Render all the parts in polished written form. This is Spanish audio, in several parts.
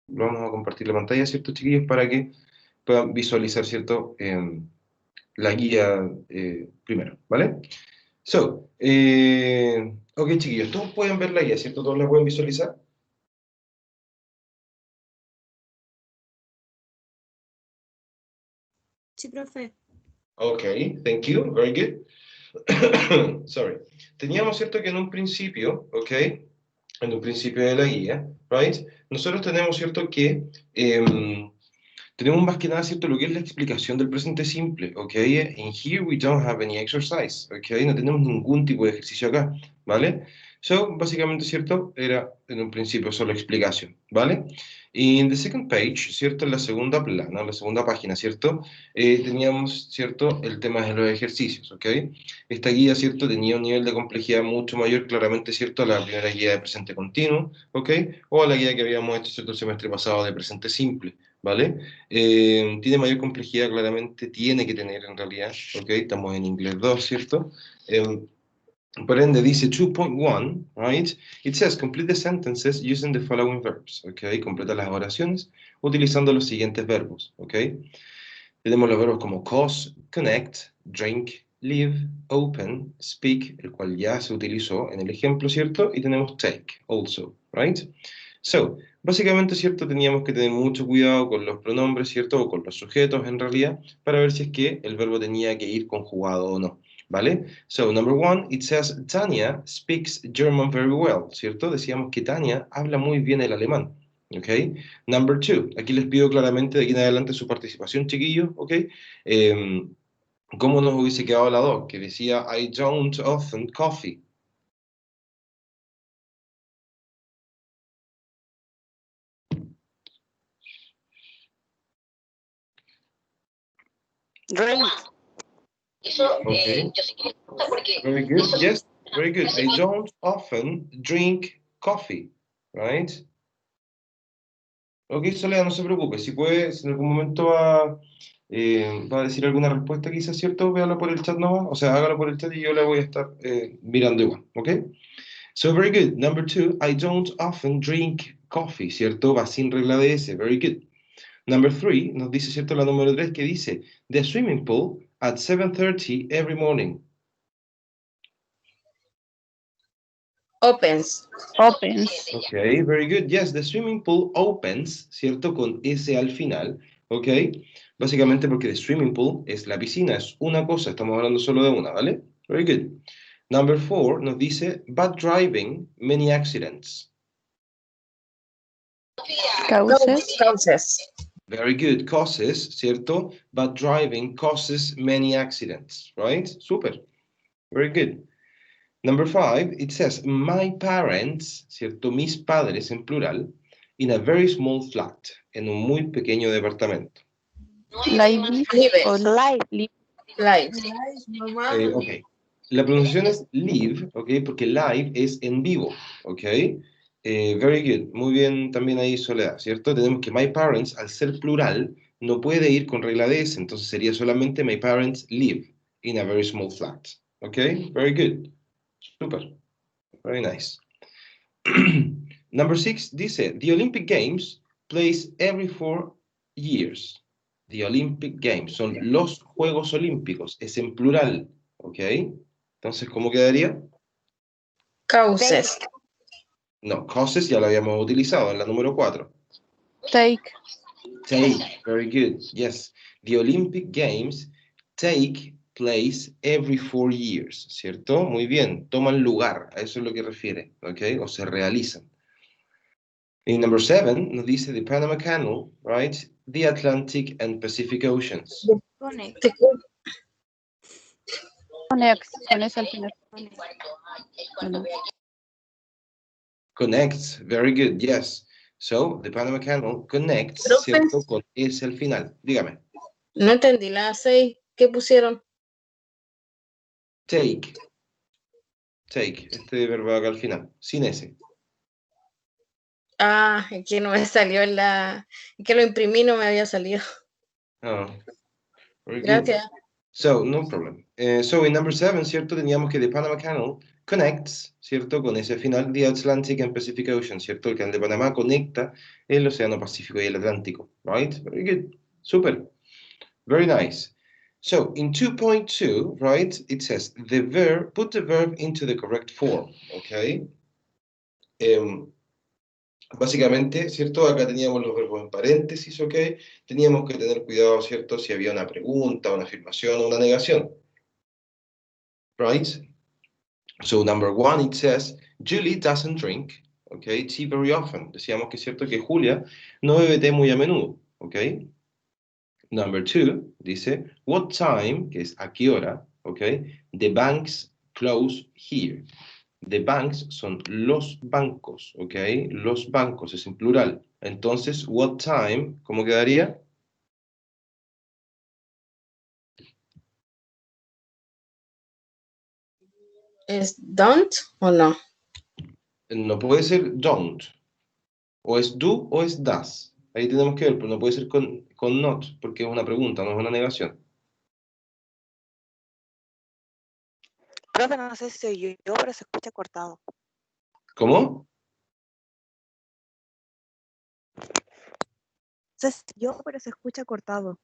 vamos a compartir la pantalla, ¿cierto, chiquillos? Para que puedan visualizar, ¿cierto? La guía primero, ¿vale? So, ok, chiquillos, todos pueden ver la guía, ¿cierto? ¿Todos la pueden visualizar? Sí, profe. Ok, thank you, very good. Sorry. Teníamos, ¿cierto? Que en un principio, ok, en un principio de la guía, right? Nosotros tenemos, ¿cierto? Que tenemos más que nada, ¿cierto? Lo que es la explicación del presente simple, ¿ok? In here we don't have any exercise, ¿ok? No tenemos ningún tipo de ejercicio acá, ¿vale? So, básicamente, ¿cierto? Era en un principio solo explicación, ¿vale? Y en the second page, ¿cierto? En la segunda plana, la segunda página, ¿cierto? Teníamos, ¿cierto? El tema de los ejercicios, ¿ok? Esta guía, ¿cierto? Tenía un nivel de complejidad mucho mayor, claramente, ¿cierto? A la primera guía de presente continuo, ¿ok? O a la guía que habíamos hecho, ¿cierto? El semestre pasado de presente simple, ¿vale? Tiene mayor complejidad, claramente, tiene que tener en realidad, ¿ok? Estamos en inglés 2, ¿cierto? Por ende, dice 2.1, right? It says complete the sentences using the following verbs, ¿ok? Completa las oraciones utilizando los siguientes verbos, ¿ok? Tenemos los verbos como cause, connect, drink, live, open, speak, el cual ya se utilizó en el ejemplo, ¿cierto? Y tenemos take, also, right? So, básicamente, ¿cierto? Teníamos que tener mucho cuidado con los pronombres, ¿cierto? O con los sujetos, en realidad, para ver si es que el verbo tenía que ir conjugado o no, ¿vale? So, number one, it says, Tanya speaks German very well, ¿cierto? Decíamos que Tania habla muy bien el alemán, ¿ok? Number two, aquí les pido claramente de aquí en adelante su participación, chiquillos, ¿ok? ¿Cómo nos hubiese quedado la dos? Que decía, I don't often coffee. Drink. Okay. Very good. Yes, very good. I don't often drink coffee, right? Ok, Soledad, no se preocupe. Si puede, si en algún momento va a decir alguna respuesta, quizás, ¿cierto? Véalo por el chat nomás. O sea, hágalo por el chat y yo la voy a estar mirando igual, ¿ok? So, very good. Number two, I don't often drink coffee, ¿cierto? Va sin regla de ese. Very good. Number three, nos dice, ¿cierto? La número tres que dice, the swimming pool at 7:30 every morning. Opens. Opens. Ok, very good. Yes, the swimming pool opens, ¿cierto? Con S al final, ¿ok? Básicamente porque the swimming pool es la piscina, es una cosa, estamos hablando solo de una, ¿vale? Very good. Number four nos dice, bad driving, many accidents. Causes. Causes. Very good. Causes, ¿cierto? Bad driving causes many accidents, right? Super. Very good. Number five, it says, my parents, ¿cierto? Mis padres en plural, in a very small flat, en un muy pequeño departamento. Live. O live. Live. Ok. La pronunciación es live, ¿ok? Porque live es en vivo, ¿ok? Very good. Muy bien también ahí, Soledad, ¿cierto? Tenemos que my parents, al ser plural, no puede ir con regla de S, entonces sería solamente my parents live in a very small flat, ¿ok? Very good. Super. Very nice. Number six dice, the Olympic Games plays every 4 years. The Olympic Games son los Juegos Olímpicos, es en plural, ¿ok? Entonces, ¿cómo quedaría? Causes. No, causes ya lo habíamos utilizado en la número 4. Take. Take, very good, yes. The Olympic Games take place every 4 years, ¿cierto? Muy bien, toman lugar, a eso es lo que refiere, ¿ok? O se realizan. In number 7 nos dice the Panama Canal, right? The Atlantic and Pacific Oceans. Connect. Connect. Con eso al final. Bueno. Connects, very good, yes. So, the Panama Canal connects, Profe. ¿cierto? Con S al final. Dígame. No entendí la 6 que pusieron. Take. Take, este verbo acá al final, sin S. Ah, es que no me salió en la... es que lo imprimí, no me había salido. Oh, very good. Gracias. So, no problem. So, in number 7, ¿cierto? Teníamos que the Panama Canal connects, ¿cierto? Con ese final, the Atlantic and Pacific Ocean, ¿cierto? El canal de Panamá conecta el Océano Pacífico y el Atlántico, right? Very good. Super. Very nice. So, in 2.2, right, it says, put the verb into the correct form, okay? Básicamente, ¿cierto? Acá teníamos los verbos en paréntesis, ¿ok? Teníamos que tener cuidado, ¿cierto? Si había una pregunta, una afirmación o una negación. Right? So, number one, it says, Julie doesn't drink, ¿ok? Tea very often. Decíamos que es cierto que Julia no bebe té muy a menudo, ¿ok? Number two, dice, what time, que es a qué hora, ¿ok? The banks close here. The banks son los bancos, ¿ok? Los bancos, es en plural. Entonces, what time, ¿cómo quedaría? ¿Es don't o no? No puede ser don't. O es do o es does. Ahí tenemos que ver, pero no puede ser con not, porque es una pregunta, no es una negación. Profe, no sé si soy yo, pero se escucha cortado. ¿Cómo? No sé si yo, pero se escucha cortado.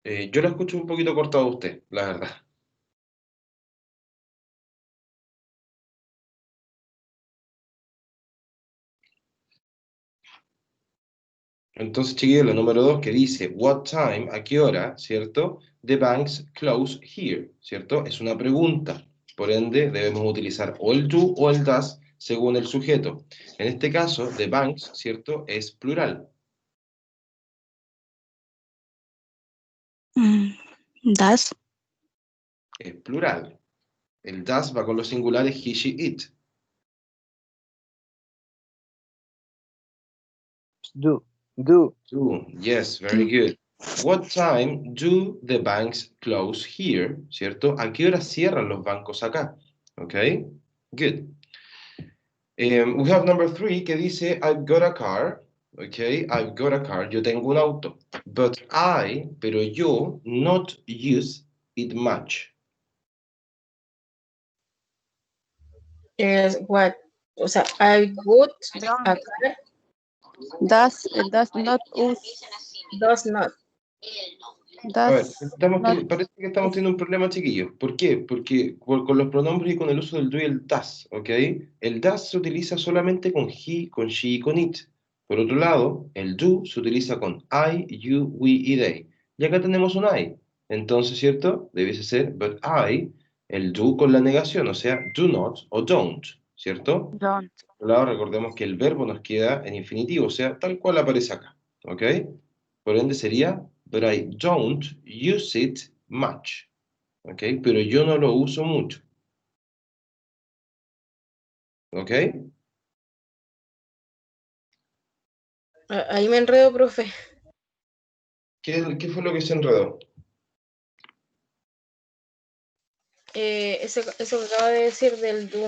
Yo la escucho un poquito cortado a usted, la verdad. Entonces, chiquillos, la número 2 que dice, what time, ¿a qué hora? ¿Cierto? The banks close here, ¿cierto? Es una pregunta. Por ende, debemos utilizar o el do o el does según el sujeto. En este caso, the banks, ¿cierto? Es plural. Das. Es plural. El does va con los singulares he, she, it. Do. Do. Yes, very good. What time do the banks close here? ¿Cierto? ¿A qué hora cierran los bancos acá? ¿Ok? Good. We have number 3 que dice, I've got a car. Ok, I've got a car. Yo tengo un auto. Pero yo, not use it much. Es what? O sea, I would Don't. a car Does not use. does not. A ver, Does not. parece que estamos teniendo un problema, chiquillos. ¿Por qué? Porque con los pronombres y con el uso del do y el das, ¿ok? El das se utiliza solamente con he, con she y con it. Por otro lado, el do se utiliza con I, you, we y they. Y acá tenemos un I. Entonces, ¿cierto? Debiese ser but I, el do con la negación, o sea, do not o don't, ¿cierto? Don't. Por otro lado, recordemos que el verbo nos queda en infinitivo, o sea, tal cual aparece acá, ¿ok? Por ende sería, but I don't use it much, ¿ok? Pero yo no lo uso mucho, ¿ok? Ahí me enredo, profe. ¿Qué fue lo que se enredó? Eso que acaba de decir del do.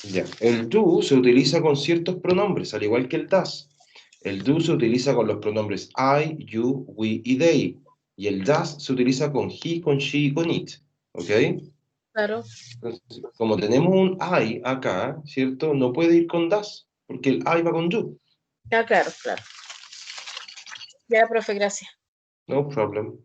Ya. El do se utiliza con ciertos pronombres, al igual que el does. El do se utiliza con los pronombres I, you, we y they. Y el does se utiliza con he, con she y con it, ¿ok? Claro. Entonces, como tenemos un I acá, ¿cierto? No puede ir con does, porque el I va con do. Ah, claro, claro. Ya, profe, gracias. No problem.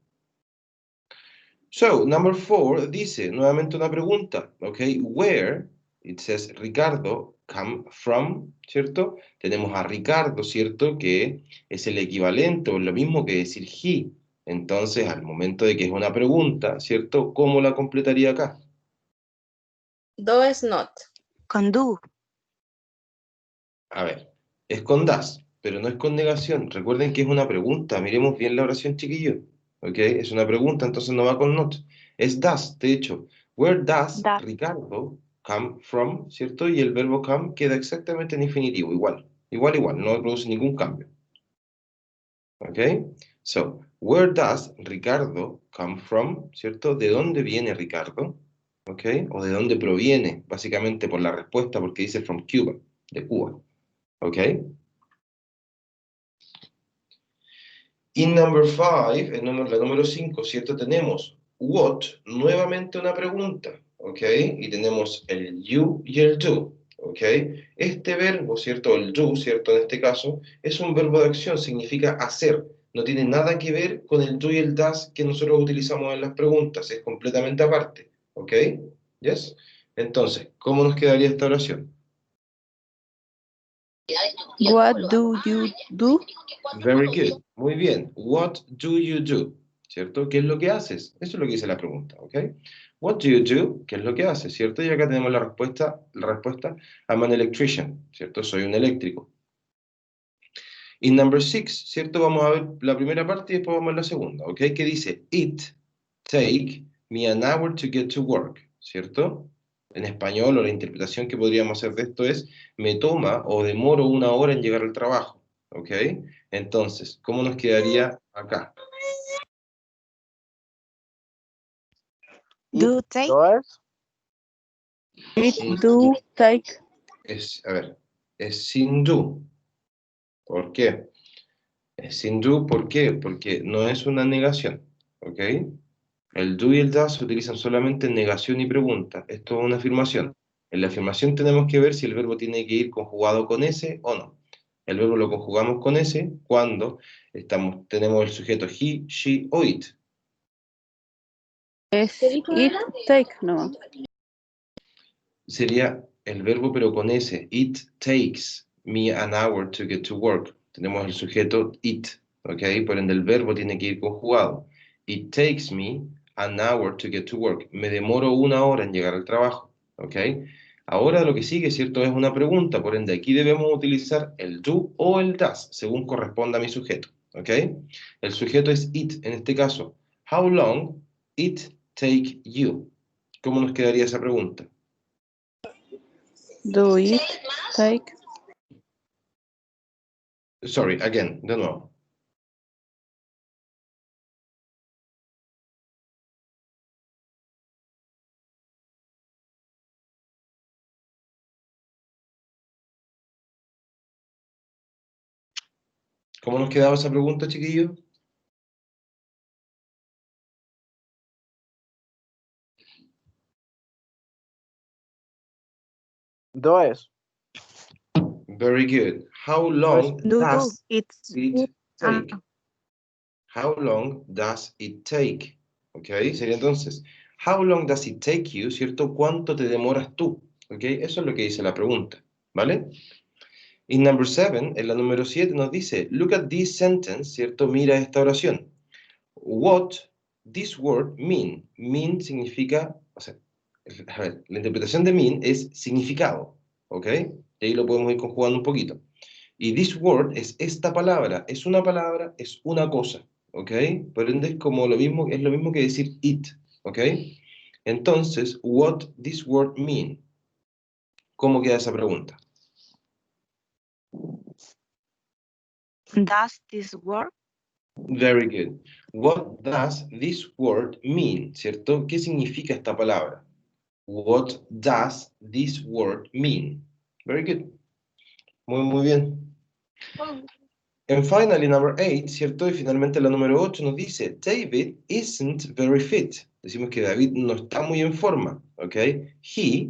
So, number 4 dice, nuevamente una pregunta, ¿ok? Where, it says Ricardo, come from, ¿cierto? Tenemos a Ricardo, ¿cierto? Que es el equivalente o lo mismo que decir he. Entonces, al momento de que es una pregunta, ¿cierto? ¿Cómo la completaría acá? Do es not. Con do. A ver, es con das, pero no es con negación. Recuerden que es una pregunta. Miremos bien la oración, chiquillo. ¿Ok? Es una pregunta, entonces no va con not. Es does, de hecho. Where does Does. Ricardo come from? ¿Cierto? Y el verbo come queda exactamente en infinitivo, igual. Igual, no produce ningún cambio. ¿Ok? So, where does Ricardo come from? ¿Cierto? ¿De dónde viene Ricardo? ¿Ok? O de dónde proviene, básicamente por la respuesta, porque dice from Cuba, de Cuba. ¿Ok? In number 5, la número 5, ¿cierto? Tenemos what, nuevamente una pregunta, ¿ok? Y tenemos el you y el do, ¿ok? Este verbo, ¿cierto? El do, ¿cierto? En este caso, es un verbo de acción, significa hacer. No tiene nada que ver con el do y el das que nosotros utilizamos en las preguntas, es completamente aparte, ¿ok? ¿Yes? Entonces, ¿cómo nos quedaría esta oración? What do you do? Very good. Muy bien. What do you do? ¿Cierto? ¿Qué es lo que haces? Eso es lo que dice la pregunta, ¿ok? What do you do? ¿Qué es lo que haces? ¿Cierto? Y acá tenemos la respuesta, I'm an electrician, ¿cierto? Soy un eléctrico. Y number 6, ¿cierto? Vamos a ver la primera parte y después vamos a ver la segunda, ¿ok? Que dice, it take me an hour to get to work, ¿cierto? En español, o la interpretación que podríamos hacer de esto es, me toma o demoro una hora en llegar al trabajo, ¿ok? Entonces, ¿cómo nos quedaría acá? Do take. ¿Does? It do take. A ver, es sin do. ¿Por qué? Es sin do, ¿por qué? Porque no es una negación, ¿ok? El do y el das se utilizan solamente en negación y pregunta. Esto es una afirmación. En la afirmación tenemos que ver si el verbo tiene que ir conjugado con ese o no. El verbo lo conjugamos con ese cuando tenemos el sujeto he, she o it. Es it take, no. Sería el verbo pero con ese. It takes me an hour to get to work. Tenemos el sujeto it, ¿ok? Por ende el verbo tiene que ir conjugado. It takes me an hour to get to work. Me demoro una hora en llegar al trabajo, ¿ok? Ahora lo que sigue, ¿cierto? Es una pregunta, por ende aquí debemos utilizar el do o el does, según corresponda a mi sujeto, ¿ok? El sujeto es it, en este caso. How long it take you? ¿Cómo nos quedaría esa pregunta? Do it take. Sorry, again, de nuevo. ¿Cómo nos quedaba esa pregunta, chiquillos? ¿Does? Very good. How long Do. does It's. it Ah, take? How long does it take? ¿Ok? Sería entonces, how long does it take you? ¿Cierto? ¿Cuánto te demoras tú? ¿Ok? Eso es lo que dice la pregunta. ¿Vale? Y number 7, en la número 7 nos dice, look at this sentence, ¿cierto? Mira esta oración. What this word mean? Mean significa, o sea, a ver, la interpretación de mean es significado, ¿ok? Y ahí lo podemos ir conjugando un poquito. Y this word es esta palabra, es una palabra, es una cosa, ¿ok? Por ende es como lo mismo, es lo mismo que decir it, ¿ok? Entonces, what this word mean? ¿Cómo queda esa pregunta? does this work? Very good. What does this word mean? ¿Cierto? ¿Qué significa esta palabra? What does this word mean? Very good. Muy bien. And finally, number 8, ¿cierto? Y finalmente la número 8 nos dice, David isn't very fit. Decimos que David no está muy en forma, ¿ok? He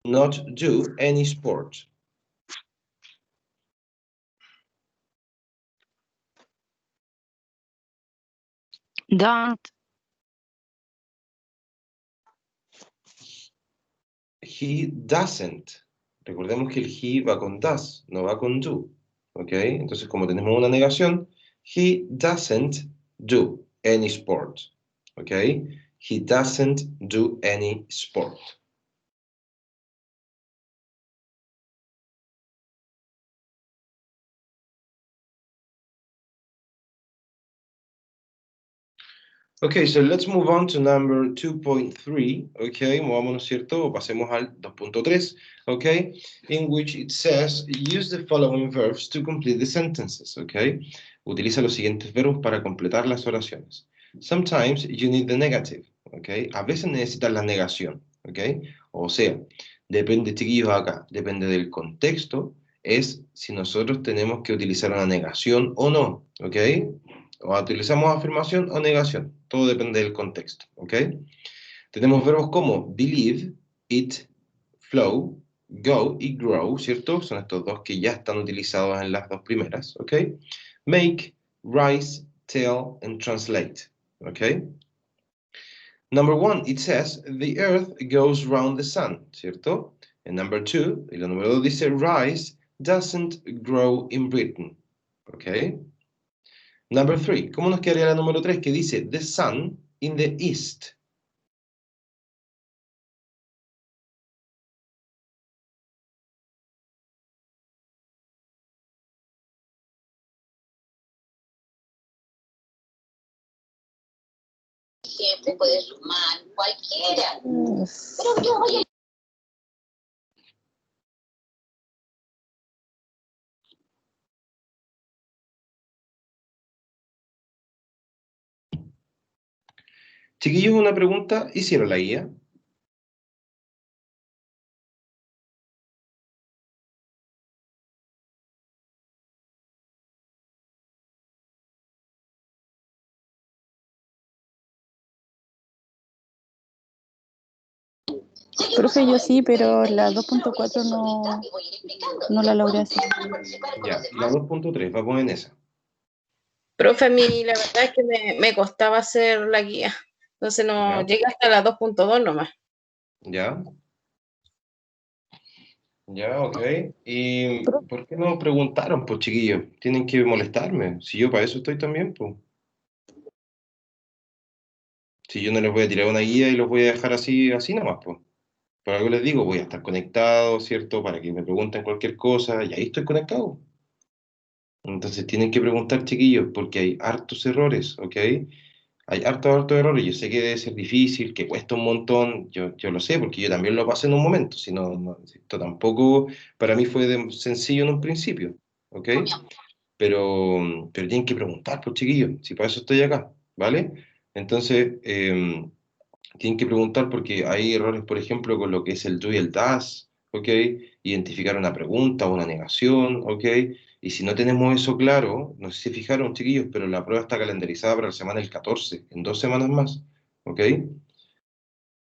not do any sport. Don't. He doesn't. Recordemos que el he va con does, no va con do, ¿ok? Entonces, como tenemos una negación, he doesn't do any sport, ¿ok? He doesn't do any sport. Okay, so let's move on to number 2.3, okay, movámonos, ¿cierto? O pasemos al 2.3, okay, in which it says, use the following verbs to complete the sentences, okay? Utiliza los siguientes verbos para completar las oraciones. Sometimes you need the negative, okay? A veces necesitas la negación, okay? O sea, depende, chiquillos, acá, depende del contexto, es si nosotros tenemos que utilizar una negación o no, okay? O utilizamos afirmación o negación. Todo depende del contexto, ¿ok? Tenemos verbos como believe, eat, flow, go y grow, ¿cierto? Son estos dos que ya están utilizados en las dos primeras, ¿ok? Make, rise, tell, and translate, ¿ok? Number 1, it says, the earth goes round the sun, ¿cierto? And number 2, y la número 2 dice, rice doesn't grow in Britain, ¿ok? Number 3, ¿cómo nos quedaría la número 3 que dice, the sun in the east? Siempre puede sumar cualquiera. Pero yo voy a... Chiquillos, una pregunta, ¿hicieron la guía? Profe, yo sí, pero la 2.4 no la logré hacer. Ya, y la 2.3, vamos en esa. Profe, a mí la verdad es que me costaba hacer la guía. Entonces no Ya. llegué hasta la 2.2 nomás. ¿Ya? Ya, ok. ¿Y por qué no preguntaron, pues, chiquillos? Tienen que molestarme. Si yo para eso estoy también, pues. Si yo no les voy a tirar una guía y los voy a dejar así, así nomás, pues. Por algo les digo, voy a estar conectado, ¿cierto? Para que me pregunten cualquier cosa, y ahí estoy conectado. Entonces tienen que preguntar, chiquillos, porque hay hartos errores, ¿ok? Hay hartos errores. Yo sé que debe ser difícil, que cuesta un montón. Yo lo sé, porque yo también lo pasé en un momento. Si no, esto tampoco para mí fue sencillo en un principio, ¿ok? Pero tienen que preguntar, pues, chiquillos, si para eso estoy acá, ¿vale? Entonces, tienen que preguntar porque hay errores, por ejemplo, con lo que es el do y el das, ¿ok? Identificar una pregunta o una negación, ¿ok? Y si no tenemos eso claro, no sé si fijaron, chiquillos, pero la prueba está calendarizada para la semana del 14, en 2 semanas más, ¿ok?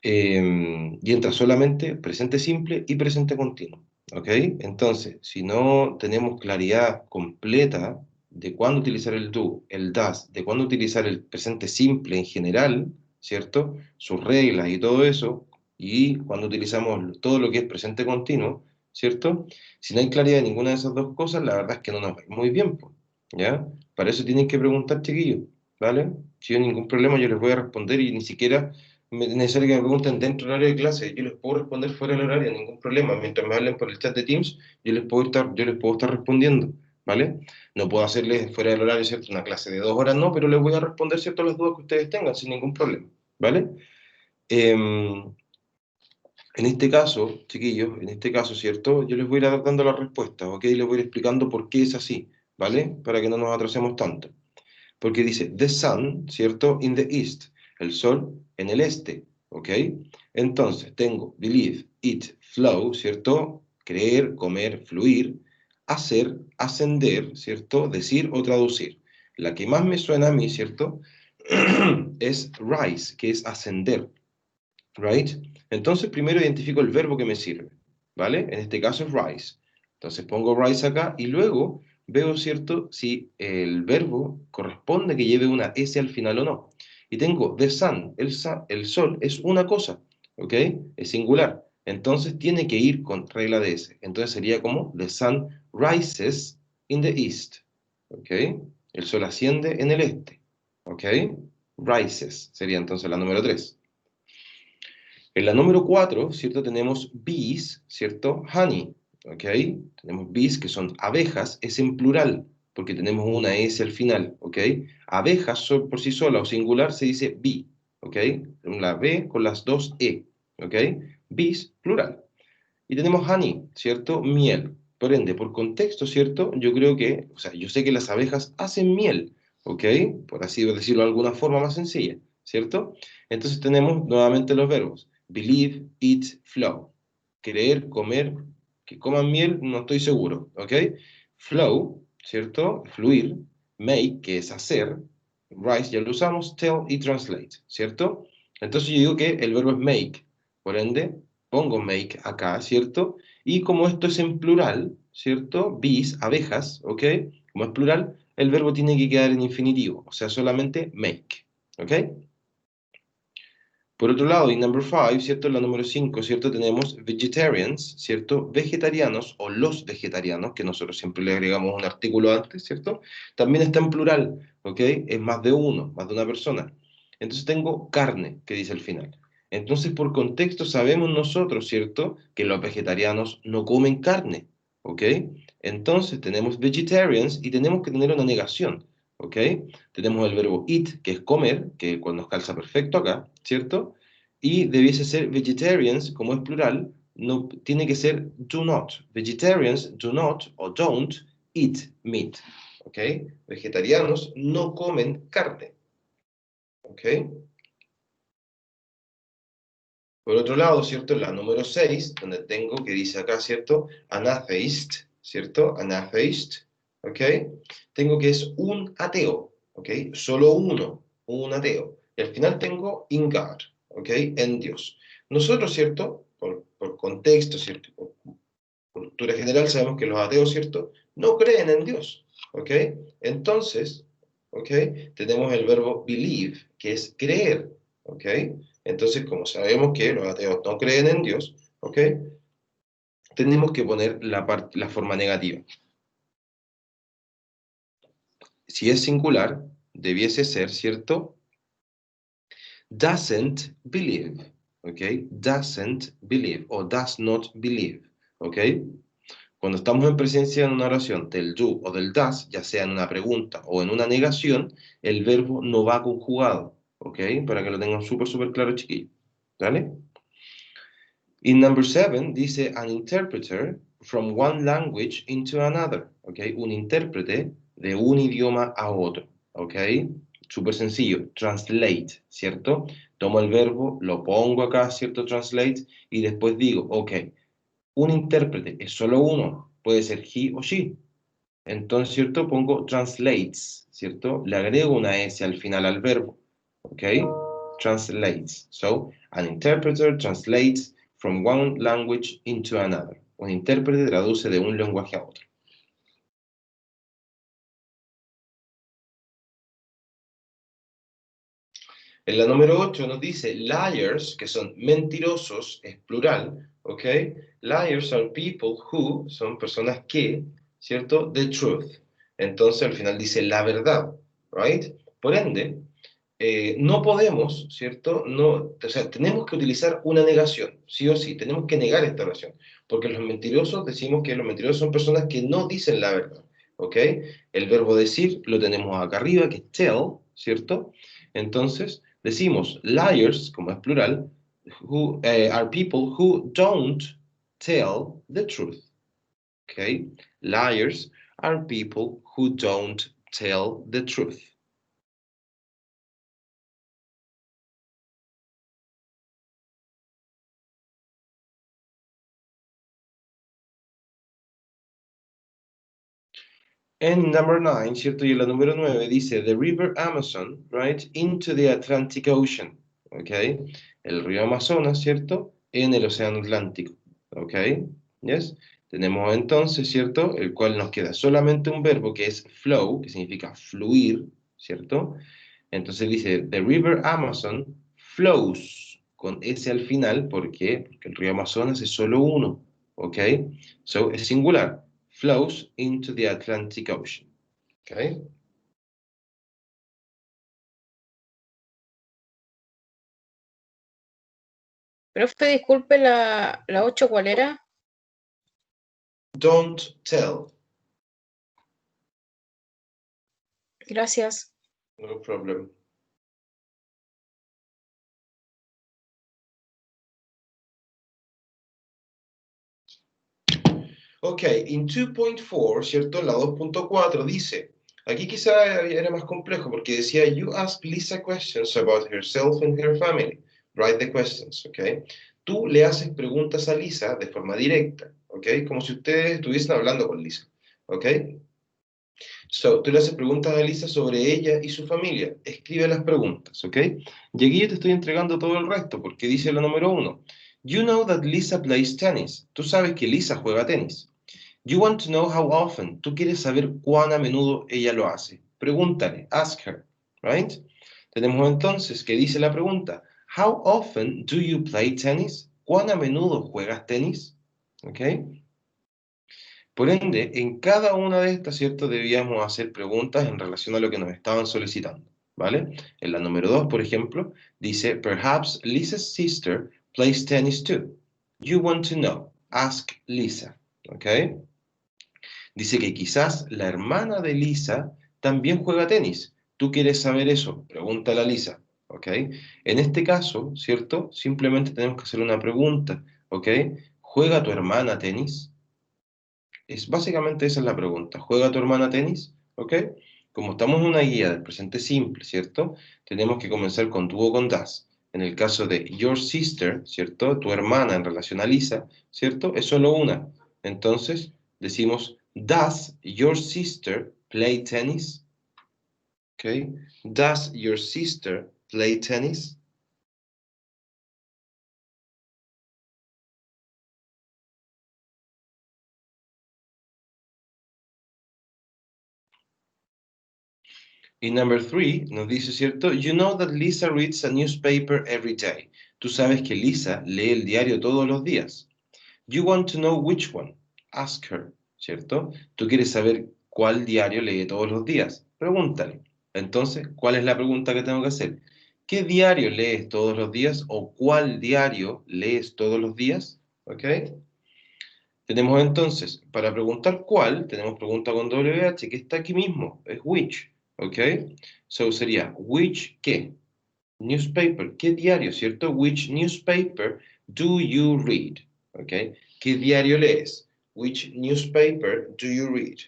Y entra solamente presente simple y presente continuo, ¿ok? Entonces, si no tenemos claridad completa de cuándo utilizar el do, el das, de cuándo utilizar el presente simple en general, ¿cierto? Sus reglas y todo eso, y cuando utilizamos todo lo que es presente continuo, ¿cierto? Si no hay claridad de ninguna de esas dos cosas, la verdad es que no nos va a ir muy bien, pues, ¿ya? Para eso tienen que preguntar, chiquillos, ¿vale? Si no hay ningún problema, yo les voy a responder y ni siquiera es necesario que me pregunten dentro del horario de clase. Yo les puedo responder fuera del horario, ningún problema. Mientras me hablen por el chat de Teams, yo les puedo estar respondiendo, ¿vale? No puedo hacerles fuera del horario, ¿cierto? Una clase de 2 horas, no, pero les voy a responder, ¿cierto? Las dudas que ustedes tengan, sin ningún problema, ¿vale? En este caso, chiquillos, en este caso, ¿cierto? Yo les voy a ir dando las respuestas, ¿ok? Les voy a ir explicando por qué es así, ¿vale? Para que no nos atrasemos tanto. Porque dice, the sun, ¿cierto? In the east, el sol en el este, ¿ok? Entonces tengo believe, eat, flow, ¿cierto? Creer, comer, fluir, hacer, ascender, ¿cierto? Decir o traducir. La que más me suena a mí, ¿cierto? Es rise, que es ascender, ¿right? Entonces primero identifico el verbo que me sirve, ¿vale? En este caso es rise. Entonces pongo rise acá y luego veo, ¿cierto?, si el verbo corresponde que lleve una S al final o no. Y tengo the sun, el sol es una cosa, ¿ok? Es singular. Entonces tiene que ir con regla de S. Entonces sería como the sun rises in the east, ¿ok? El sol asciende en el este, ¿ok? Rises sería entonces la número 3. En la número 4, ¿cierto? Tenemos bees, ¿cierto? Honey, ¿ok? Tenemos bees que son abejas, es en plural, porque tenemos una S al final, ¿ok? Abejas por sí sola o singular se dice bee, ¿ok? La B con las dos E, ¿ok? Bees, plural. Y tenemos honey, ¿cierto? Miel. Por ende, por contexto, ¿cierto? Yo creo que, o sea, yo sé que las abejas hacen miel, ¿ok? Por así decirlo de alguna forma más sencilla, ¿cierto? Entonces tenemos nuevamente los verbos. Believe, eat, flow. Creer, comer, que coman miel, no estoy seguro, ¿ok? Flow, ¿cierto? Fluir. Make, que es hacer. Rise, ya lo usamos. Tell y translate, ¿cierto? Entonces yo digo que el verbo es make. Por ende, pongo make acá, ¿cierto? Y como esto es en plural, ¿cierto? Bees, abejas, ¿ok? Como es plural, el verbo tiene que quedar en infinitivo, o sea, solamente make, ¿ok? Por otro lado, en number 5, ¿cierto? En la número 5, ¿cierto? Tenemos vegetarians, ¿cierto? Vegetarianos o los vegetarianos, que nosotros siempre le agregamos un artículo antes, ¿cierto? También está en plural, ¿ok? Es más de uno, más de una persona. Entonces tengo carne, que dice al final. Entonces, por contexto, sabemos nosotros, ¿cierto? Que los vegetarianos no comen carne, ¿ok? Entonces tenemos vegetarians y tenemos que tener una negación. ¿Ok? Tenemos el verbo eat, que es comer, que nos calza perfecto acá, ¿cierto? Y debiese ser vegetarians, como es plural, no, tiene que ser do not. Vegetarians do not o don't eat meat. ¿Ok? Vegetarianos no comen carne. ¿Ok? Por otro lado, ¿cierto? En la número 6, donde tengo que dice acá, ¿cierto? An atheist, ¿cierto? An atheist, ¿ok? Tengo que es un ateo, ¿ok? Solo uno, un ateo. Y al final tengo in God, ¿ok? En Dios. Nosotros, ¿cierto? Por contexto, ¿cierto? Por cultura general sabemos que los ateos, ¿cierto? No creen en Dios, ¿ok? Entonces, ¿ok? Tenemos el verbo believe, que es creer, ¿ok? Entonces, como sabemos que los ateos no creen en Dios, ¿ok? Tenemos que poner la forma negativa. Si es singular, debiese ser, ¿cierto? Doesn't believe, ¿ok? Doesn't believe o does not believe, ¿ok? Cuando estamos en presencia en una oración del do o del does, ya sea en una pregunta o en una negación, el verbo no va conjugado, ¿ok? Para que lo tengan súper claro, chiquillos, ¿vale? In number 7 dice an interpreter from one language into another, ¿ok? Un intérprete de un idioma a otro, ¿ok? Súper sencillo, translate, ¿cierto? Tomo el verbo, lo pongo acá, ¿cierto? Translate, y después digo, ok, un intérprete es solo uno, puede ser he o she. Entonces, ¿cierto? Pongo translates, ¿cierto? Le agrego una S al final al verbo, ¿ok? Translates. So, an interpreter translates from one language into another. Un intérprete traduce de un lenguaje a otro. En la número 8 nos dice liars, que son mentirosos, es plural, ¿ok? Liars are people who, son personas que, ¿cierto? The truth. Entonces al final dice la verdad, ¿right? Por ende, no podemos, ¿cierto? No, o sea, tenemos que utilizar una negación, sí o sí, tenemos que negar esta oración, porque los mentirosos decimos que los mentirosos son personas que no dicen la verdad, ¿ok? El verbo decir lo tenemos acá arriba, que es tell, ¿cierto? Entonces, decimos liars, como es plural, who are people who don't tell the truth, ¿ok? Liars are people who don't tell the truth. En number 9, ¿cierto? Y en la número 9 dice, the river Amazon, right, into the Atlantic Ocean, ¿ok? El río Amazonas, ¿cierto? En el océano Atlántico, ¿ok? Yes. Tenemos entonces, ¿cierto? El cual nos queda solamente un verbo que es flow, que significa fluir, ¿cierto? Entonces dice, the river Amazon flows, con S al final, ¿por qué? Porque el río Amazonas es solo uno, ¿ok? So, es singular. Flows into the Atlantic Ocean. Okay. Profe, disculpe, la 8, ¿cuál era? Don't tell. Gracias. No problem. Ok, en 2.4, ¿cierto? En la 2.4 dice, aquí quizá era más complejo porque decía, you ask Lisa questions about herself and her family. Write the questions, ¿ok? Tú le haces preguntas a Lisa de forma directa, ¿ok? Como si ustedes estuviesen hablando con Lisa, ¿ok? So, tú le haces preguntas a Lisa sobre ella y su familia. Escribe las preguntas, ¿ok? Y aquí yo te estoy entregando todo el resto, porque dice la número 1. You know that Lisa plays tennis. Tú sabes que Lisa juega tenis. You want to know how often. Tú quieres saber cuán a menudo ella lo hace. Pregúntale, ask her, right? Tenemos entonces que dice la pregunta, how often do you play tennis? ¿Cuán a menudo juegas tenis? ¿Ok? Por ende, en cada una de estas, ¿cierto? Debíamos hacer preguntas en relación a lo que nos estaban solicitando, ¿vale? En la número 2, por ejemplo, dice, perhaps Lisa's sister plays tennis too. You want to know. Ask Lisa, ¿ok? Dice que quizás la hermana de Lisa también juega tenis. ¿Tú quieres saber eso? Pregúntale a Lisa, ¿ok? En este caso, ¿cierto? Simplemente tenemos que hacer una pregunta, ¿ok? ¿Juega tu hermana tenis? Básicamente esa es la pregunta. ¿Juega tu hermana tenis? ¿Ok? Como estamos en una guía del presente simple, ¿cierto? Tenemos que comenzar con tu o con das. En el caso de your sister, ¿cierto? Tu hermana en relación a Lisa, ¿cierto? Es solo una. Entonces, decimos, does your sister play tennis? ¿Ok? Does your sister play tennis? Y number 3 nos dice, ¿cierto? You know that Lisa reads a newspaper every day. Tú sabes que Lisa lee el diario todos los días. You want to know which one. Ask her, ¿cierto? Tú quieres saber cuál diario lee todos los días. Pregúntale. Entonces, ¿cuál es la pregunta que tengo que hacer? ¿Qué diario lees todos los días o cuál diario lees todos los días? ¿Ok? Tenemos entonces, para preguntar cuál, tenemos pregunta con WH que está aquí mismo, es which, ¿ok? So sería, which, ¿qué? Newspaper, ¿qué diario, cierto? Which newspaper do you read? ¿Ok? ¿Qué diario lees? Which newspaper do you read?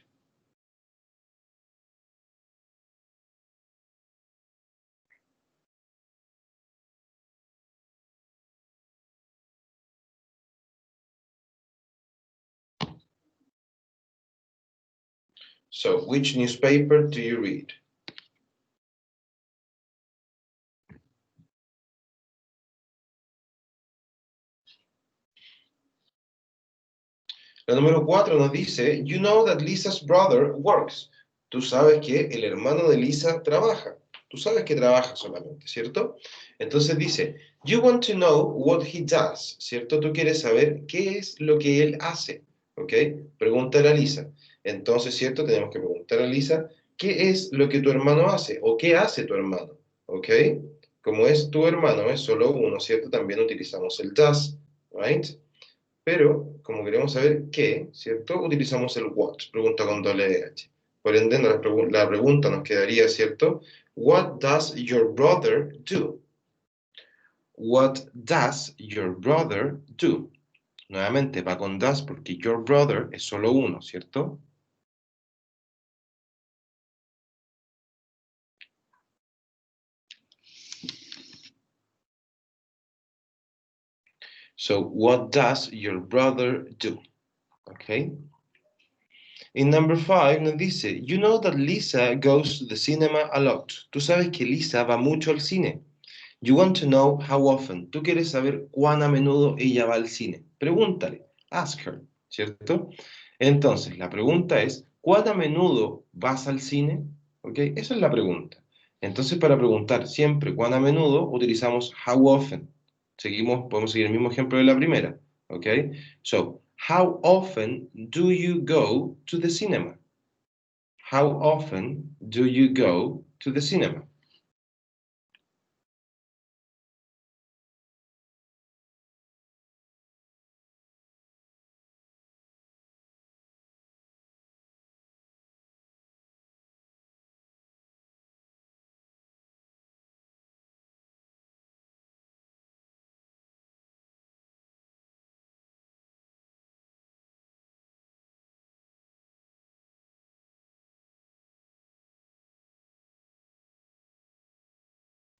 So, which newspaper do you read? La número 4 nos dice, you know that Lisa's brother works. Tú sabes que el hermano de Lisa trabaja. Tú sabes que trabaja solamente, ¿cierto? Entonces dice, you want to know what he does, ¿cierto? Tú quieres saber qué es lo que él hace, ¿ok? Pregúntale a Lisa. Entonces, ¿cierto? Tenemos que preguntar a Lisa, ¿qué es lo que tu hermano hace? ¿O qué hace tu hermano? ¿Ok? Como es tu hermano, es solo uno, ¿cierto? También utilizamos el does, ¿right? Pero, como queremos saber qué, ¿cierto? Utilizamos el what, pregunta con doble H. Por ende, la pregunta nos quedaría, ¿cierto? What does your brother do? What does your brother do? Nuevamente, va con does porque your brother es solo uno, ¿cierto? So, what does your brother do? Okay. In number 5 nos dice, you know that Lisa goes to the cinema a lot. Tú sabes que Lisa va mucho al cine. You want to know how often. Tú quieres saber cuán a menudo ella va al cine. Pregúntale. Ask her, ¿cierto? Entonces, la pregunta es, ¿cuán a menudo vas al cine? ¿Ok? Esa es la pregunta. Entonces, para preguntar siempre cuán a menudo, utilizamos how often. Podemos seguir el mismo ejemplo de la primera. ¿Ok? So, how often do you go to the cinema? How often do you go to the cinema?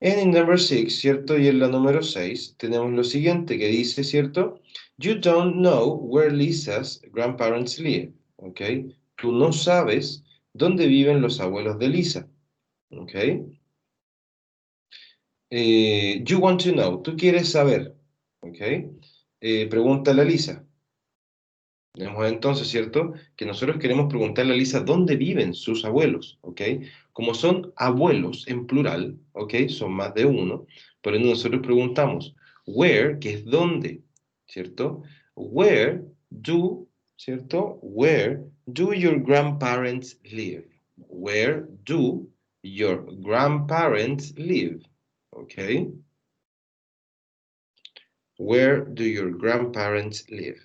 And in number 6, ¿cierto? Y en la número 6 tenemos lo siguiente que dice, ¿cierto? You don't know where Lisa's grandparents live, ¿ok? Tú no sabes ¿Dónde viven los abuelos de Lisa? ¿Ok? You want to know. Tú quieres saber. ¿Ok? Pregúntale a Lisa. Tenemos entonces, ¿cierto? Que nosotros queremos preguntarle a Lisa dónde viven sus abuelos, ¿ok? Como son abuelos en plural, ¿ok? Son más de uno, por ende nosotros preguntamos, where, que es dónde, ¿cierto? Where do, ¿cierto? Where do your grandparents live? Where do your grandparents live? ¿Ok? Where do your grandparents live?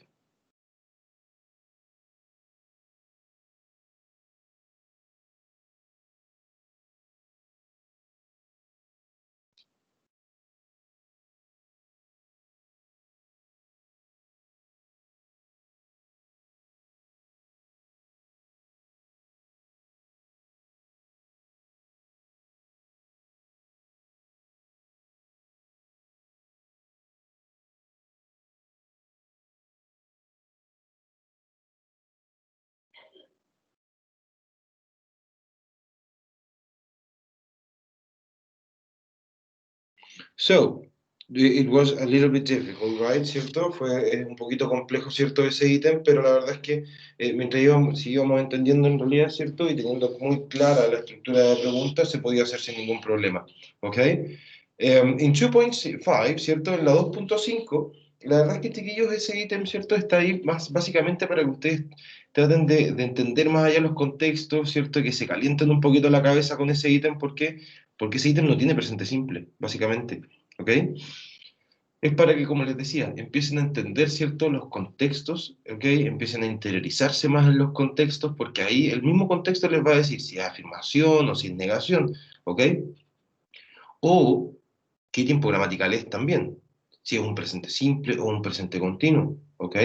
So, it was a little bit difficult, right? ¿Cierto? Fue un poquito complejo, ¿cierto? Ese ítem, pero la verdad es que mientras si íbamos entendiendo en realidad, ¿cierto? Y teniendo muy clara la estructura de preguntas, se podía hacer sin ningún problema, ¿ok? En 2.5, ¿cierto? En la 2.5, la verdad es que, chiquillos, ese ítem, ¿cierto? Está ahí más básicamente para que ustedes traten de entender más allá los contextos, ¿cierto? Que se calienten un poquito la cabeza con ese ítem, ¿por qué? Porque ese ítem no tiene presente simple, básicamente. ¿Ok? Es para que, como les decía, empiecen a entender, ¿cierto?, los contextos, ¿ok? Empiecen a interiorizarse más en los contextos, porque ahí el mismo contexto les va a decir si es afirmación o si es negación, ¿ok? O qué tiempo gramatical es también, si es un presente simple o un presente continuo, ¿ok?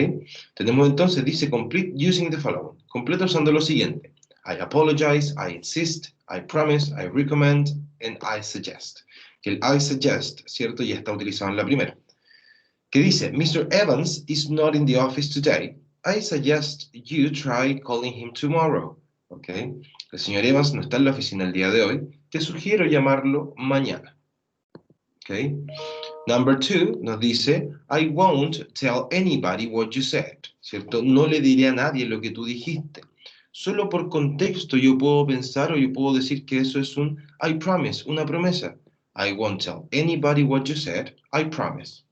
Tenemos entonces, dice, complete using the following. Completa usando lo siguiente. I apologize, I insist, I promise, I recommend, and I suggest. Que el I suggest, ¿cierto? Ya está utilizado en la primera. Que dice, Mr. Evans is not in the office today. I suggest you try calling him tomorrow. ¿Ok? El señor Evans no está en la oficina el día de hoy. Te sugiero llamarlo mañana. ¿Ok? Number 2 nos dice, I won't tell anybody what you said. ¿Cierto? No le diré a nadie lo que tú dijiste. Solo por contexto yo puedo pensar o yo puedo decir que eso es un I promise, una promesa. I won't tell anybody what you said. I promise.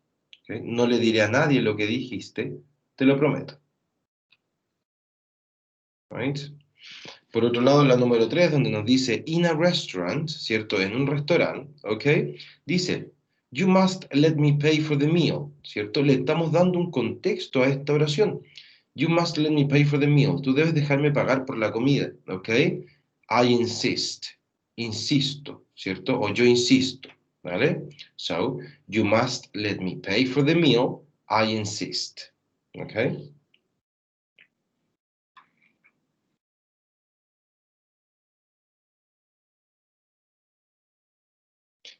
¿Okay? No le diré a nadie lo que dijiste, te lo prometo. Right? Por otro lado, la número 3, donde nos dice in a restaurant, ¿cierto? En un restaurante, ¿ok? Dice, you must let me pay for the meal, ¿cierto? Le estamos dando un contexto a esta oración. You must let me pay for the meal. Tú debes dejarme pagar por la comida, ¿ok? I insist. Insisto, ¿cierto? O yo insisto, ¿vale? So, you must let me pay for the meal. I insist, ¿ok?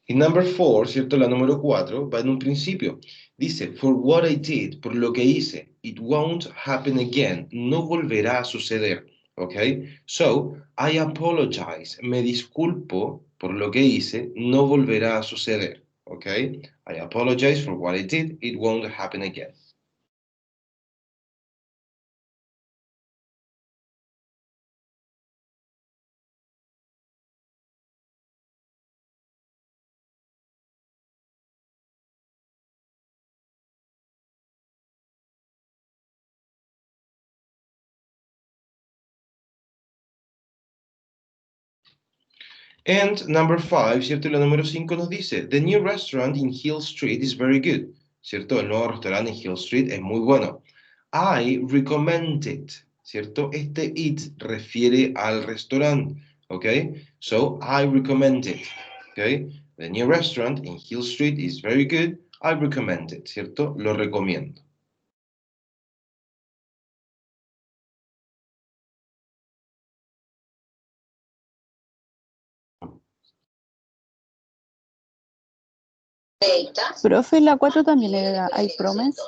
Y number 4, ¿cierto? La número 4 va en un principio. Dice, for what I did, por lo que hice, it won't happen again, no volverá a suceder, ¿ok? So, I apologize, me disculpo por lo que hice, no volverá a suceder, ¿ok? I apologize for what I did, it won't happen again. And number 5, ¿cierto? Y la número 5 nos dice, the new restaurant in Hill Street is very good, ¿cierto? El nuevo restaurante en Hill Street es muy bueno. I recommend it, ¿cierto? Este it refiere al restaurante, ¿ok? So, I recommend it, ¿ok? The new restaurant in Hill Street is very good. I recommend it, ¿cierto? Lo recomiendo. Profe, la 4 también era I promise.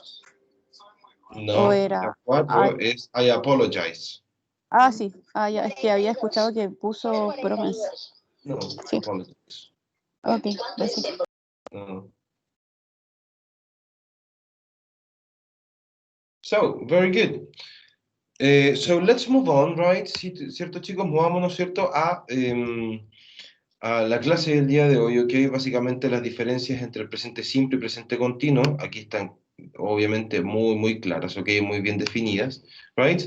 No, O era la 4 es I apologize. Ah, sí. Ah, ya, es que había escuchado que puso promise. No, Sí. apologies. Ok, gracias. No. So, very good. So let's move on, right? Sí, cierto, chicos, movámonos, ¿cierto? A la clase del día de hoy, ¿ok? Básicamente las diferencias entre el presente simple y presente continuo, aquí están obviamente muy claras, ¿ok? Muy bien definidas, right?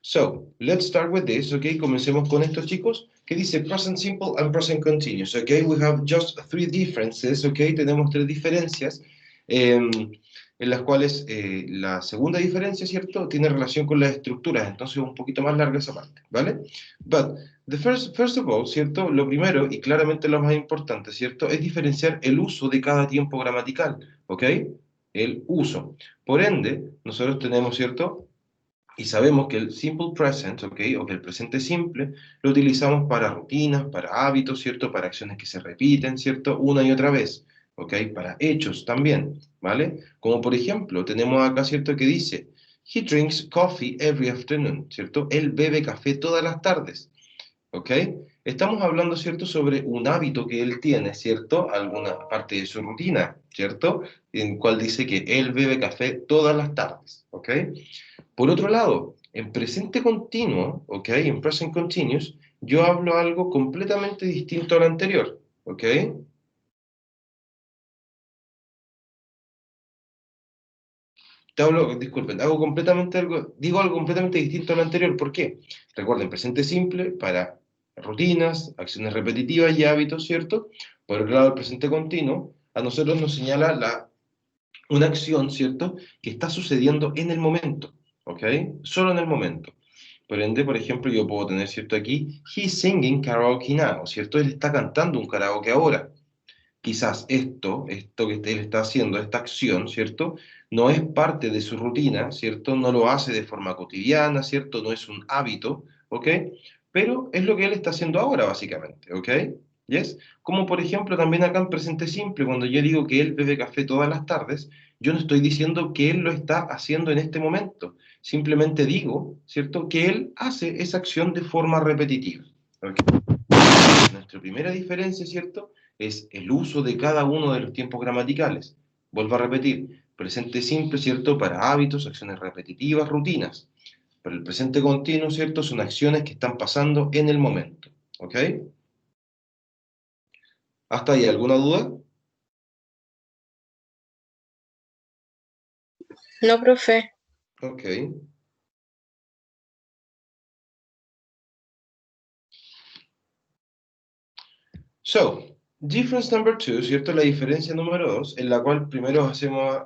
So, let's start with this, ¿ok? Comencemos con esto, chicos, que dice present simple and present continuous, ¿ok? We have just three differences, ¿ok? Tenemos tres diferencias, en las cuales la segunda diferencia, ¿cierto? Tiene relación con las estructuras, entonces un poquito más larga esa parte, ¿vale? But first of all, ¿cierto? Lo primero y claramente lo más importante, ¿cierto? Es diferenciar el uso de cada tiempo gramatical, ¿ok? El uso. Por ende, nosotros tenemos, ¿cierto? Y sabemos que el simple present, ¿ok? O que el presente simple, lo utilizamos para rutinas, para hábitos, ¿cierto? Para acciones que se repiten, ¿cierto? Una y otra vez, ¿ok? Para hechos también, ¿vale? Como por ejemplo, tenemos acá, ¿cierto? Que dice, he drinks coffee every afternoon, ¿cierto? Él bebe café todas las tardes. ¿Ok? Estamos hablando, ¿cierto?, sobre un hábito que él tiene, ¿cierto? Alguna parte de su rutina, ¿cierto? En cual dice que él bebe café todas las tardes, ¿ok? Por otro lado, en presente continuo, ¿ok? En present continuous, yo hablo algo completamente distinto al anterior, ¿ok? Disculpen, digo algo completamente distinto al anterior. ¿Por qué? Recuerden, presente simple para rutinas, acciones repetitivas y hábitos, ¿cierto? Por otro lado, el presente continuo a nosotros nos señala una acción, ¿cierto? Que está sucediendo en el momento, ¿ok? Solo en el momento. Por ende, por ejemplo, yo puedo tener, ¿cierto? Aquí, he's singing karaoke now, ¿cierto? Él está cantando un karaoke ahora. Quizás esto que él está haciendo, esta acción, ¿cierto? No es parte de su rutina, ¿cierto? No lo hace de forma cotidiana, ¿cierto? No es un hábito, ¿ok? Pero es lo que él está haciendo ahora, básicamente, ¿ok? ¿Yes? Como por ejemplo también acá en presente simple, cuando yo digo que él bebe café todas las tardes, yo no estoy diciendo que él lo está haciendo en este momento, simplemente digo, ¿cierto? Que él hace esa acción de forma repetitiva, ¿ok? Nuestra primera diferencia, ¿cierto? Es el uso de cada uno de los tiempos gramaticales. Vuelvo a repetir, presente simple, ¿cierto? Para hábitos, acciones repetitivas, rutinas. Pero el presente continuo, ¿cierto? Son acciones que están pasando en el momento. ¿Ok? ¿Hasta ahí alguna duda? No, profe. Ok. So, difference number two, ¿cierto? La diferencia número dos, en la cual primero hacemos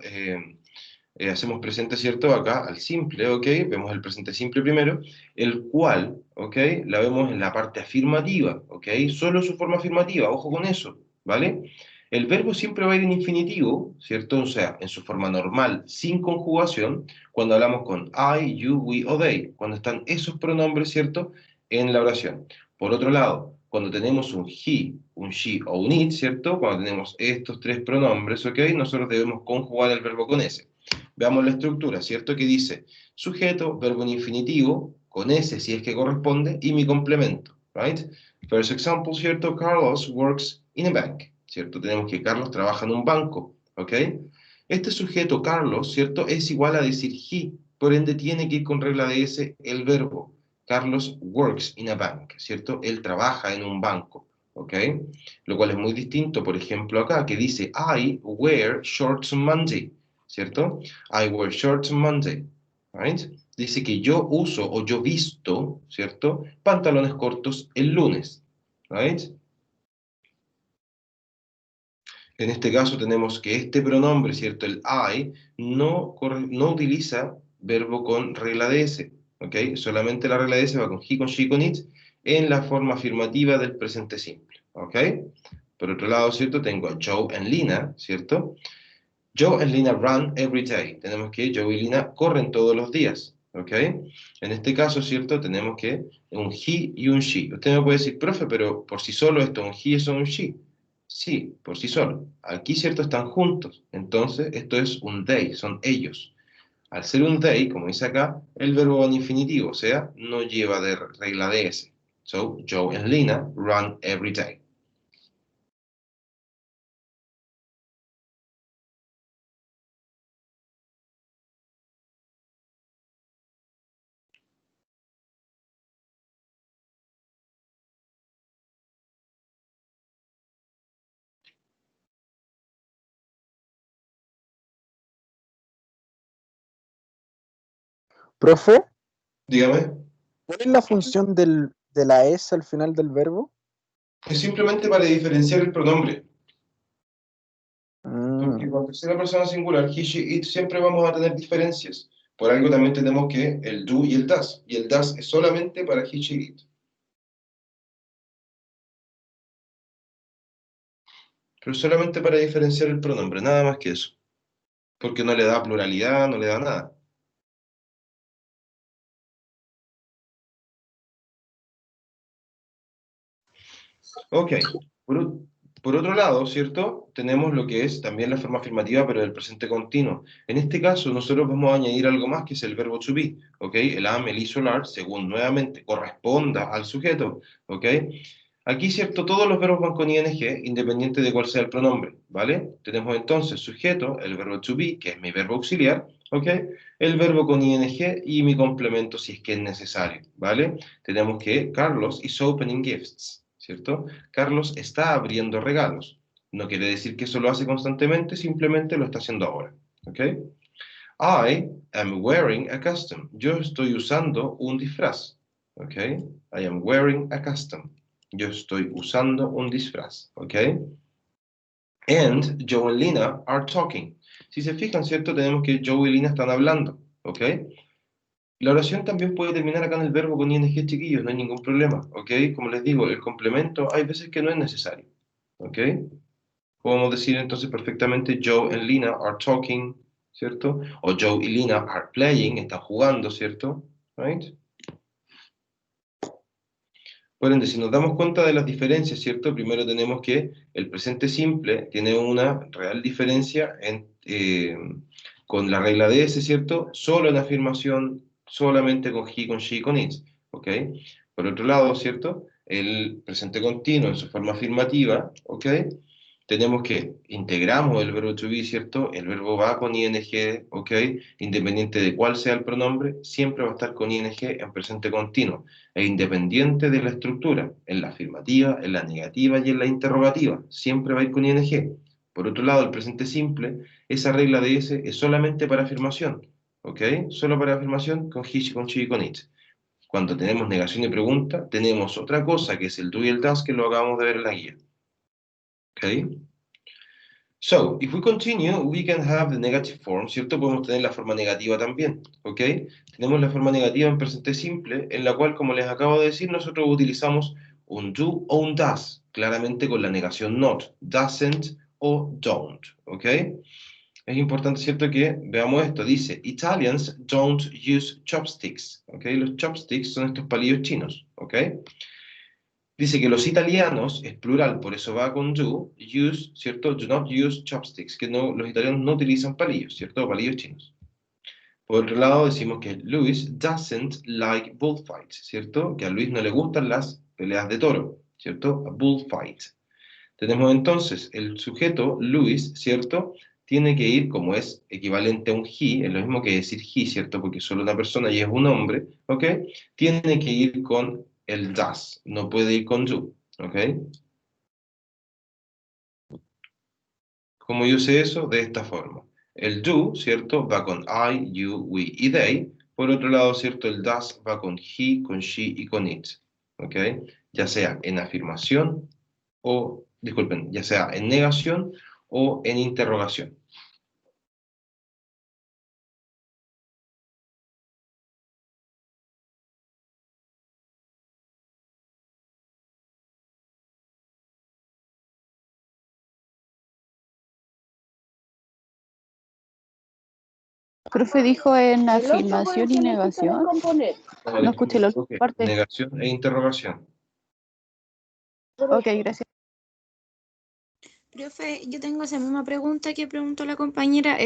presente, ¿cierto? Acá al simple, ¿ok? Vemos el presente simple primero, el cual, ¿ok? La vemos en la parte afirmativa, ¿ok? Solo su forma afirmativa, ojo con eso, ¿vale? El verbo siempre va a ir en infinitivo, ¿cierto? O sea, en su forma normal, sin conjugación, cuando hablamos con I, you, we o they, cuando están esos pronombres, ¿cierto? En la oración. Por otro lado, cuando tenemos un he, un she o un it, ¿cierto? Cuando tenemos estos tres pronombres, ¿ok? Nosotros debemos conjugar el verbo con ese. Veamos la estructura, ¿cierto? Que dice sujeto, verbo en infinitivo, con ese si es que corresponde, y mi complemento, right? First example, ¿cierto? Carlos works in a bank, ¿cierto? Tenemos que Carlos trabaja en un banco, ¿ok? Este sujeto, Carlos, ¿cierto? Es igual a decir he, por ende tiene que ir con regla de ese el verbo. Carlos works in a bank, ¿cierto? Él trabaja en un banco, ¿ok? Lo cual es muy distinto, por ejemplo, acá, que dice I wear shorts on Monday, ¿cierto? I wear shorts on Monday, right? Dice que yo uso o yo visto, ¿cierto? Pantalones cortos el lunes, right? En este caso tenemos que este pronombre, ¿cierto? El I no utiliza verbo con regla de S, ¿ok? Solamente la regla de S va con he, con she, con it en la forma afirmativa del presente simple, ¿ok? Por otro lado, ¿cierto? Tengo a Joe and Lina, ¿cierto? Joe and Lina run every day. Tenemos que Joe y Lina corren todos los días. ¿Ok? En este caso, ¿cierto? Tenemos que un he y un she. Usted me puede decir, profe, pero por sí solo esto, un he es un she. Sí, por sí solo. Aquí, ¿cierto? Están juntos. Entonces, esto es un they, son ellos. Al ser un they, como dice acá, el verbo va en infinitivo, o sea, no lleva de regla de ese. So, Joe and Lina run every day. Profe, Dígame. ¿cuál es la función de la S al final del verbo? Es simplemente para diferenciar el pronombre. Porque Mm, con tercera persona singular, he, she, it, siempre vamos a tener diferencias. Por algo también tenemos que el do y el das. Y el das es solamente para he, she, it. Pero solamente para diferenciar el pronombre, nada más que eso. Porque no le da pluralidad, no le da nada. Ok, por otro lado, ¿cierto? Tenemos lo que es también la forma afirmativa, pero del presente continuo. En este caso, nosotros vamos a añadir algo más, que es el verbo to be, ¿ok? El am, el is o el are, según nuevamente corresponda al sujeto, ¿ok? Aquí, ¿cierto? Todos los verbos van con ing, independiente de cuál sea el pronombre, ¿vale? Tenemos entonces sujeto, el verbo to be, que es mi verbo auxiliar, ¿ok? El verbo con ing y mi complemento si es que es necesario, ¿vale? Tenemos que Carlos is opening gifts, ¿cierto? Carlos está abriendo regalos. No quiere decir que eso lo hace constantemente, simplemente lo está haciendo ahora, ¿ok? I am wearing a costume. Yo estoy usando un disfraz, ¿ok? I am wearing a costume. Yo estoy usando un disfraz, ¿ok? And Joe and Lina are talking. Si se fijan, ¿cierto? Tenemos que Joe y Lina están hablando, ¿ok? La oración también puede terminar acá en el verbo con ing, chiquillos, no hay ningún problema, ¿ok? Como les digo, el complemento hay veces que no es necesario, ¿ok? Podemos decir entonces perfectamente Joe and Lina are talking, ¿cierto? O Joe y Lina are playing, están jugando, ¿cierto? Right? Por ende, si nos damos cuenta de las diferencias, ¿cierto? Primero tenemos que el presente simple tiene una real diferencia con la regla de ese, ¿cierto? Solo en afirmación, solamente con he, con she, con it, ¿ok? Por otro lado, ¿cierto? El presente continuo en su forma afirmativa, ¿ok? Tenemos que integramos el verbo to be, ¿cierto? El verbo va con ing, ¿ok? Independiente de cuál sea el pronombre, siempre va a estar con ing en presente continuo e independiente de la estructura, en la afirmativa, en la negativa y en la interrogativa, siempre va a ir con ing. Por otro lado, el presente simple, esa regla de ese es solamente para afirmación, ¿ok? Solo para afirmación con he, con she y con it. Cuando tenemos negación y pregunta, tenemos otra cosa que es el do y el das, que lo acabamos de ver en la guía, ¿ok? So, if we continue, we can have the negative form, ¿cierto? Podemos tener la forma negativa también, ¿ok? Tenemos la forma negativa en presente simple, en la cual, como les acabo de decir, nosotros utilizamos un do o un does, claramente con la negación not, doesn't o don't, ¿ok? Es importante, ¿cierto?, que veamos esto. Dice, Italians don't use chopsticks, ¿ok? Los chopsticks son estos palillos chinos, ¿ok? Dice que los italianos, es plural, por eso va con do, use, ¿cierto? Do not use chopsticks, que no, los italianos no utilizan palillos, ¿cierto? Palillos chinos. Por otro lado, decimos que Luis doesn't like bullfights, ¿cierto? Que a Luis no le gustan las peleas de toro, ¿cierto? A bullfight. Tenemos entonces el sujeto, Luis, ¿cierto? Tiene que ir, como es equivalente a un he, es lo mismo que decir he, ¿cierto? Porque es solo una persona y es un hombre, ¿ok? Tiene que ir con el does, no puede ir con do, ¿ok? ¿Cómo yo sé eso? De esta forma. El do, ¿cierto? Va con I, you, we y they. Por otro lado, ¿cierto? El does va con he, con she y con it, ¿ok? Ya sea en afirmación o, disculpen, ya sea en negación o en interrogación. Profe dijo en afirmación y negación. No escuché la última Ok, parte. negación e interrogación. Ok, gracias. Profe, yo tengo esa misma pregunta que preguntó la compañera.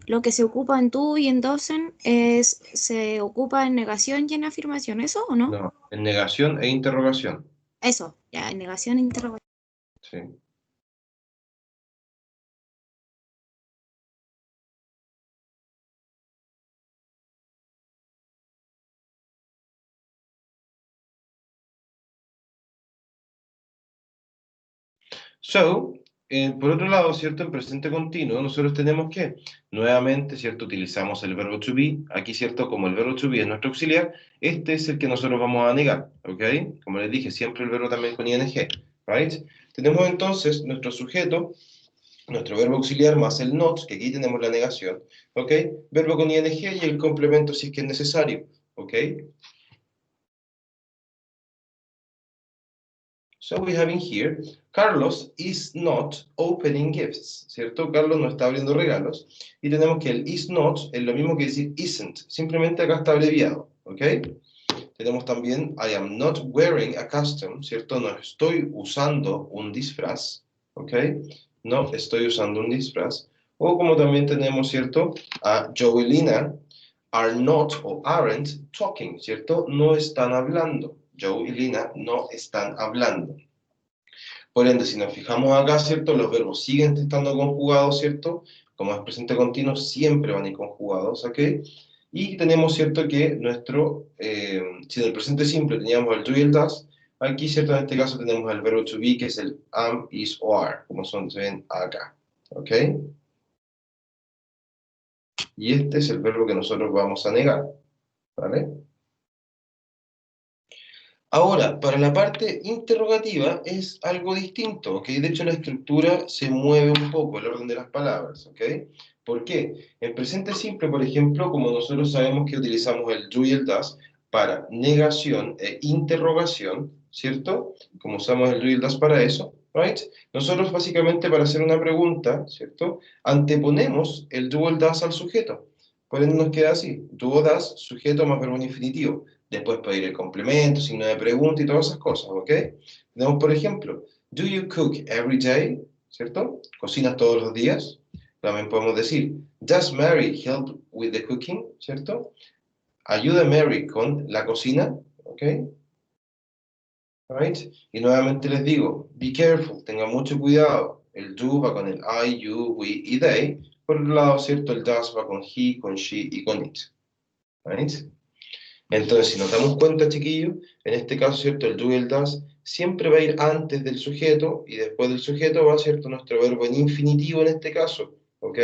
Lo que se ocupa en do y en doesn't se ocupa en negación y en afirmación, ¿eso o no? No, en negación e interrogación. Eso, ya, en negación e interrogación. Sí. So, por otro lado, ¿cierto? En presente continuo, nosotros tenemos que, nuevamente, ¿cierto? Utilizamos el verbo to be. Aquí, ¿cierto? Como el verbo to be es nuestro auxiliar, este es el que nosotros vamos a negar, ¿ok? Como les dije, siempre el verbo también con ing, ¿right? Tenemos entonces nuestro sujeto, nuestro verbo auxiliar más el not, que aquí tenemos la negación, ¿ok? Verbo con ing y el complemento si es que es necesario, ¿ok? So we have in here, Carlos is not opening gifts, ¿cierto? Carlos no está abriendo regalos. Y tenemos que el is not es lo mismo que decir isn't, simplemente acá está abreviado, ¿ok? Tenemos también I am not wearing a costume, ¿cierto? No estoy usando un disfraz, ¿ok? No estoy usando un disfraz. O como también tenemos, ¿cierto? A Joe y Lina are not o aren't talking, ¿cierto? No están hablando. Joe y Lina no están hablando. Por ende, si nos fijamos acá, ¿cierto? Los verbos siguen estando conjugados, ¿cierto? Como es presente continuo, siempre van a ir conjugados, ¿ok? Y tenemos, ¿cierto? Que nuestro, si en el presente simple teníamos el do y el does, aquí, ¿cierto? En este caso tenemos el verbo to be, que es el am, is o are, como se ven acá, ¿ok? Y este es el verbo que nosotros vamos a negar, ¿vale? Ahora, para la parte interrogativa es algo distinto, ¿ok? De hecho, la estructura se mueve un poco, el orden de las palabras, ¿ok? ¿Por qué? En presente simple, por ejemplo, como nosotros sabemos que utilizamos el do y el does para negación e interrogación, ¿cierto? Como usamos el do y el does para eso, ¿right? Nosotros básicamente para hacer una pregunta, ¿cierto? Anteponemos el do o el does al sujeto. Por ende nos queda así, do o does, sujeto más verbo en infinitivo. Después pedir el complemento, signo de pregunta y todas esas cosas, ¿ok? Tenemos, por ejemplo, do you cook every day? ¿Cierto? ¿Cocinas todos los días? También podemos decir, does Mary help with the cooking? ¿Cierto? ¿Ayuda Mary con la cocina? ¿Ok? Right? Y nuevamente les digo, be careful, tenga mucho cuidado. El do va con el I, you, we y they. Por otro lado, ¿cierto? El does va con he, con she y con it. Right? Entonces, si nos damos cuenta, chiquillos, en este caso, ¿cierto? El do y el does siempre va a ir antes del sujeto y después del sujeto va, ¿cierto? Nuestro verbo en infinitivo en este caso, ¿ok?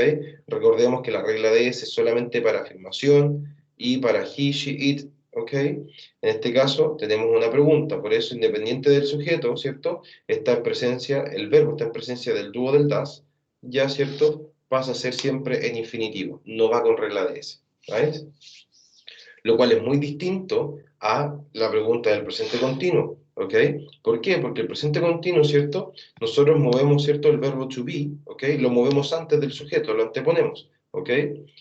Recordemos que la regla de ese es solamente para afirmación y para he, she, it, ¿ok? En este caso tenemos una pregunta, por eso independiente del sujeto, ¿cierto? Está en presencia, el verbo está en presencia del do o del does, ya, ¿cierto? Pasa a ser siempre en infinitivo, no va con regla de ese, ¿right? Lo cual es muy distinto a la pregunta del presente continuo, ¿ok? ¿Por qué? Porque el presente continuo, ¿cierto? Nosotros movemos, ¿cierto? El verbo to be, ¿ok? Lo movemos antes del sujeto, lo anteponemos, ¿ok?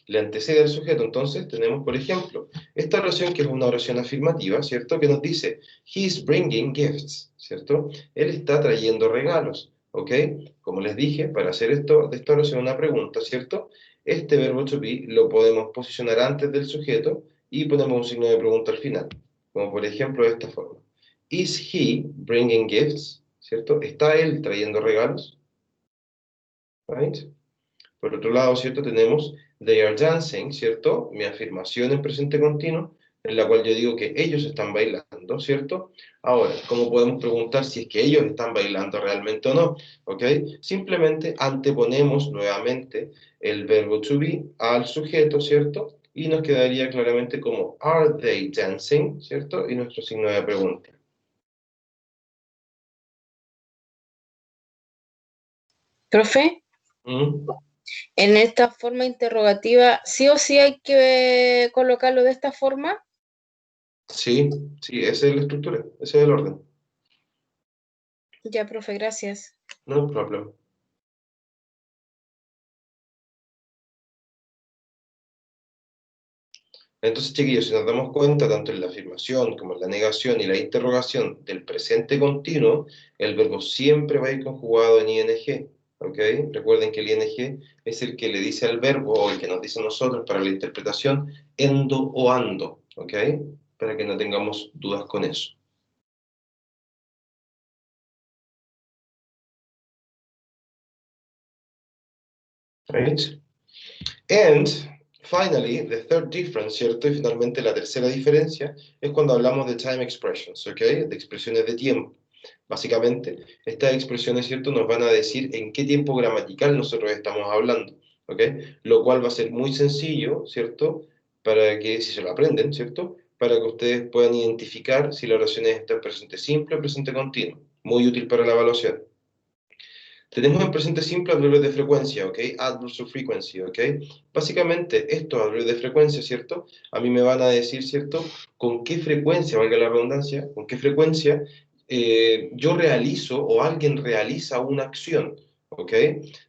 Le antecede al sujeto, entonces tenemos, por ejemplo, esta oración que es una oración afirmativa, ¿cierto? Que nos dice, he's bringing gifts, ¿cierto? Él está trayendo regalos, ¿ok? Como les dije, para hacer esto, de esta oración una pregunta, ¿cierto? Este verbo to be lo podemos posicionar antes del sujeto, y ponemos un signo de pregunta al final, como por ejemplo de esta forma. Is he bringing gifts? ¿Cierto? ¿Está él trayendo regalos? Right? Por otro lado, ¿cierto? Tenemos they are dancing, ¿cierto? Mi afirmación en presente continuo, en la cual yo digo que ellos están bailando, ¿cierto? Ahora, ¿cómo podemos preguntar si es que ellos están bailando realmente o no? ¿Ok? Simplemente anteponemos nuevamente el verbo to be al sujeto, ¿cierto? Y nos quedaría claramente como are they dancing, ¿cierto? Y nuestro signo de pregunta. Profe, ¿Mm? en esta forma interrogativa, ¿sí o sí hay que colocarlo de esta forma? Sí, sí, esa es la estructura, ese es el orden. Ya, profe, gracias. No problem. Entonces, chiquillos, si nos damos cuenta, tanto en la afirmación como en la negación y la interrogación del presente continuo, el verbo siempre va a ir conjugado en ing, ¿ok? Recuerden que el ing es el que le dice al verbo, o el que nos dice a nosotros para la interpretación, endo o ando, ¿ok? Para que no tengamos dudas con eso. Right? And finally, the third difference, ¿cierto? Y finalmente la tercera diferencia es cuando hablamos de time expressions, ¿ok? De expresiones de tiempo. Básicamente, estas expresiones, ¿cierto? Nos van a decir en qué tiempo gramatical nosotros estamos hablando, ¿ok? Lo cual va a ser muy sencillo, ¿cierto? Para que, si se lo aprenden, ¿cierto? Para que ustedes puedan identificar si la oración está en presente simple o presente continuo. Muy útil para la evaluación. Tenemos en presente simple adverbios de frecuencia, ¿ok? Adverbs of frequency, ¿ok? Básicamente, estos adverbios de frecuencia, ¿cierto? A mí me van a decir, ¿cierto? Con qué frecuencia, valga la redundancia, con qué frecuencia yo realizo o alguien realiza una acción, ¿ok?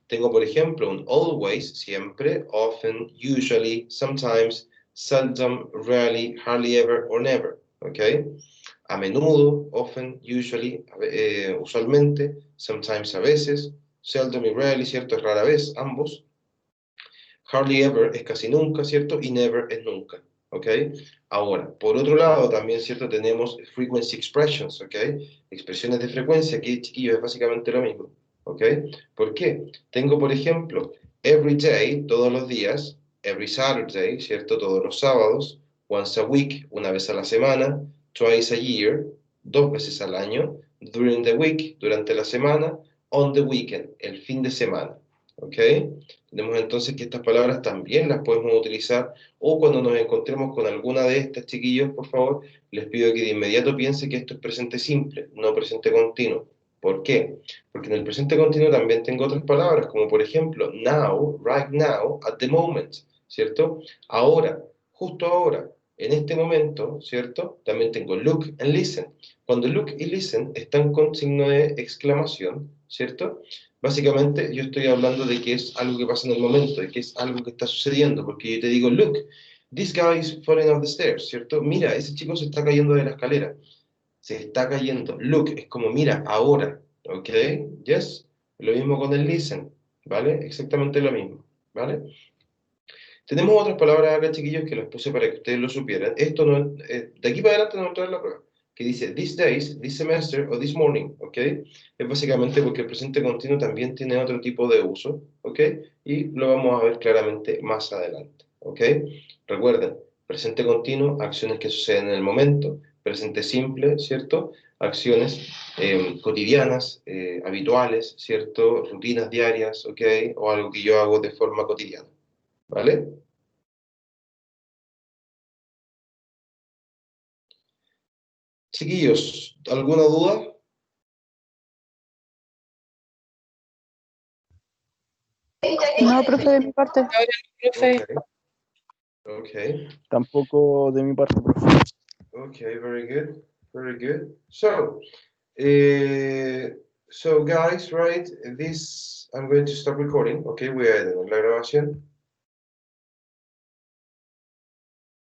Tengo, por ejemplo, un always, siempre, often, usually, sometimes, seldom, rarely, hardly ever, or never, ¿ok? A menudo, often, usually, usualmente, sometimes a veces, seldom y rarely, ¿cierto? Es rara vez, ambos. Hardly ever es casi nunca, ¿cierto? Y never es nunca, ¿ok? Ahora, por otro lado, también, ¿cierto? Tenemos frequency expressions, ¿ok? Expresiones de frecuencia, que, chiquillos, es básicamente lo mismo, ¿ok? ¿Por qué? Tengo, por ejemplo, every day, todos los días, every Saturday, ¿cierto? Todos los sábados, once a week, una vez a la semana, twice a year, 2 veces al año, during the week, durante la semana, on the weekend, el fin de semana, ¿ok? Tenemos entonces que estas palabras también las podemos utilizar, o cuando nos encontremos con alguna de estas, chiquillos, por favor, les pido que de inmediato piensen que esto es presente simple, no presente continuo. ¿Por qué? Porque en el presente continuo también tengo otras palabras, como por ejemplo, now, right now, at the moment, ¿cierto? Ahora, justo ahora, en este momento, ¿cierto? También tengo look and listen. Cuando look y listen están con signo de exclamación, ¿cierto? Básicamente yo estoy hablando de que es algo que pasa en el momento, de que es algo que está sucediendo, porque yo te digo, look, this guy is falling off the stairs, ¿cierto? Mira, ese chico se está cayendo de la escalera. Se está cayendo. Look, es como, mira, ahora, ¿ok? Yes. Lo mismo con el listen, ¿vale? Exactamente lo mismo, ¿vale? Tenemos otras palabras acá, chiquillos, que las puse para que ustedes lo supieran. Esto no, de aquí para adelante no entra en la prueba, que dice these days, this semester o this morning, ¿ok? Es básicamente porque el presente continuo también tiene otro tipo de uso, ¿ok? Y lo vamos a ver claramente más adelante, ¿ok? Recuerden, presente continuo, acciones que suceden en el momento, presente simple, ¿cierto? Acciones cotidianas, habituales, ¿cierto? Rutinas diarias, ¿ok? O algo que yo hago de forma cotidiana. ¿Vale? Chiquillos, ¿alguna duda? No, profe, de mi parte. Ahora, profe, Okay. Tampoco de mi parte, profe. Okay, very good. Very good. So guys, right, this, I'm going to stop recording, okay, voy a detener la grabación.